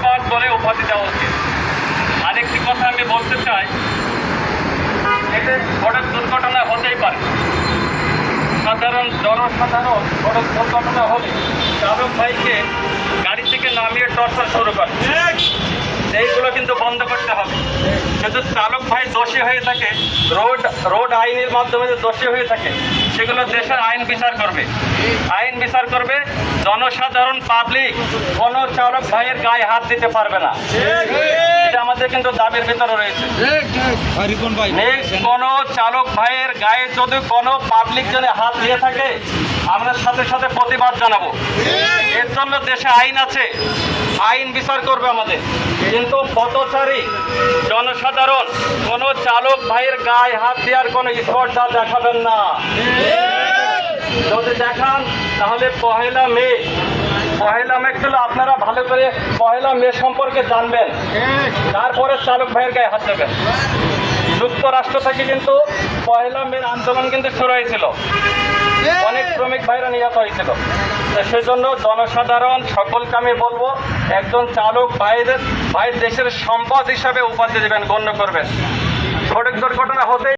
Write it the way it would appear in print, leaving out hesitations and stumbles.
লুটপাট বলে উপাধি দেওয়া উচিত। আরেকটি কথা আমি বলতে চাই, এতে সড়ক দুর্ঘটনা হতেই পারে। জনসাধারণ সড়ক দুর্ঘটনা হলে চালক ভাইকে গাড়ি থেকে নামিয়ে টর্চার শুরু করে, এইগুলো কিন্তু বন্ধ করতে হবে। যদি চালক ভাই দোষী হয়ে থাকে, রোড আইনের মাধ্যমে যে দোষী হয়ে থাকে, সেগুলো দেশের আইন বিচার করবে। জনসাধারণ পাবলিক কোনো চালক ভাইয়ের গায়ে হাত দিতে পারবে না, এটা আমাদের কিন্তু দাবির ভিতরে রয়েছে। কোনো চালক ভাইয়ের গায়ে যদি কোনো পাবলিক জনে হাত দিয়ে থাকে, আমরা সাথে সাথে প্রতিবাদ জানাবো। এর জন্য দেশে আইন আছে, আইন বিচার করবে আমাদের। কিন্তু পথচারী জনসাধারণ কোনো চালক ভাইয়ের গায়ে হাত দেওয়ার কোনো স্পর্ধা দেখাবেন না। যদি দেখান তাহলে পহেলা মে ছিল, আপনারা ভালো করে পহেলা মে সম্পর্কে জানবেন, তারপরে চালক ভাইয়ের গায়ে হাত দেবেন। যুক্তরাষ্ট্র থেকে কিন্তু পহেলা মের আন্দোলন কিন্তু শুরু হয়েছিল, অনেক শ্রমিক ভাইরা নিহত হয়েছিল। সেজন্য জনসাধারণ সকলকে আমি বলবো, একজন চালক ভাই দেশের সম্পদ হিসাবে উপাধি দেবেন, গণ্য করবেন। সড়ক দুর্ঘটনা হতেই